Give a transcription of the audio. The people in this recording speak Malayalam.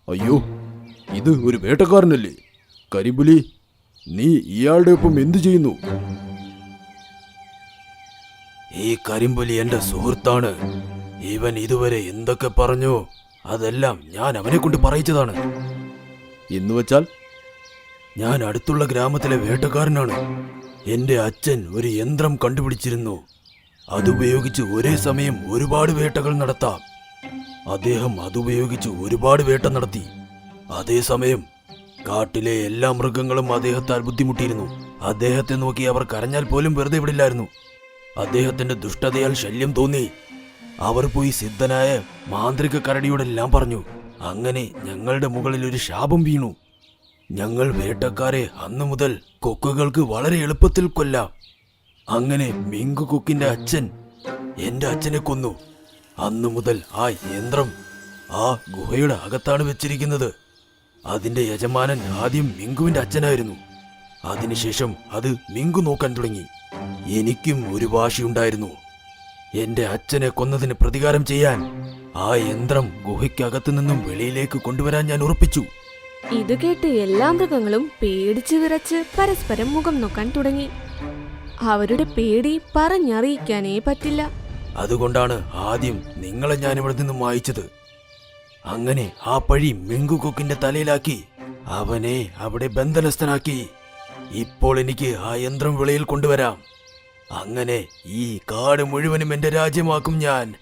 അയ്യോ, ഇത് ഒരു വേട്ടക്കാരനല്ലേ? കരിമ്പുലി, നീ ഇയാളുടെ ഒപ്പം എന്തു ചെയ്യുന്നു? ഈ കരിമ്പുലി എന്റെ സുഹൃത്താണ്. ഇവൻ ഇതുവരെ എന്തൊക്കെ പറഞ്ഞോ അതെല്ലാം ഞാൻ അവനെ കൊണ്ട് പറയിച്ചതാണ്. എന്ന് വച്ചാൽ? ഞാൻ അടുത്തുള്ള ഗ്രാമത്തിലെ വേട്ടക്കാരനാണ്. എന്റെ അച്ഛൻ ഒരു യന്ത്രം കണ്ടുപിടിച്ചിരുന്നു. അതുപയോഗിച്ച് ഒരേ സമയം ഒരുപാട് വേട്ടകൾ നടത്താം. അദ്ദേഹം അതുപയോഗിച്ച് ഒരുപാട് വേട്ട നടത്തി. അതേസമയം കാട്ടിലെ എല്ലാ മൃഗങ്ങളും അദ്ദേഹത്താൽ ബുദ്ധിമുട്ടിയിരുന്നു. അദ്ദേഹത്തെ നോക്കി അവർ കരഞ്ഞാൽ പോലും വെറുതെ വിടില്ലായിരുന്നു. അദ്ദേഹത്തിന്റെ ദുഷ്ടതയാൽ ശല്യം തോന്നി. അവർ പോയി സിദ്ധനായ മാന്ത്രിക കരടിയോടെല്ലാം പറഞ്ഞു. അങ്ങനെ ഞങ്ങളുടെ മുകളിൽ ഒരു ശാപം വീണു. ഞങ്ങൾ വേട്ടക്കാരെ അന്നു മുതൽ കൊക്കുകൾക്ക് വളരെ എളുപ്പത്തിൽ കൊല്ലാം. അങ്ങനെ മിങ്കു കൊക്കിന്റെ അച്ഛൻ എന്റെ അച്ഛനെ കൊന്നു. അന്നു മുതൽ ആ യന്ത്രം ആ ഗുഹയുടെ അകത്താണ് വെച്ചിരിക്കുന്നത്. അതിന്റെ യജമാനൻ ആദ്യം മിങ്കുവിന്റെ അച്ഛനായിരുന്നു. അതിനുശേഷം അത് മിങ്കു നോക്കാൻ തുടങ്ങി. എനിക്കും ഒരു വാശിയുണ്ടായിരുന്നു. എന്റെ അച്ഛനെ കൊന്നതിന് പ്രതികാരം ചെയ്യാൻ ആ യന്ത്രം ഗുഹയ്ക്കകത്തു നിന്നും വെളിയിലേക്ക് കൊണ്ടുവരാൻ ഞാൻ ഉറപ്പിച്ചു. ഇത് കേട്ട് എല്ലാ മൃഗങ്ങളും പേടിച്ചു വിറച്ച് പരസ്പരം മുഖം നോക്കാൻ തുടങ്ങി. അവരുടെ പേടി പറഞ്ഞറിയിക്കാനേ പറ്റില്ല. അതുകൊണ്ടാണ് ആദ്യം നിങ്ങളെ ഞാൻ ഇവിടെ നിന്നും വായിച്ചത്. അങ്ങനെ ആ പഴി മിങ്കുകൊക്കിന്റെ തലയിലാക്കി അവനെ അവിടെ ബന്ധനസ്ഥനാക്കി. ഇപ്പോൾ എനിക്ക് ആ യന്ത്രം വെളിയിൽ കൊണ്ടുവരാം. അങ്ങനെ ഈ കാട് മുഴുവനും എന്റെ രാജ്യമാക്കും ഞാൻ.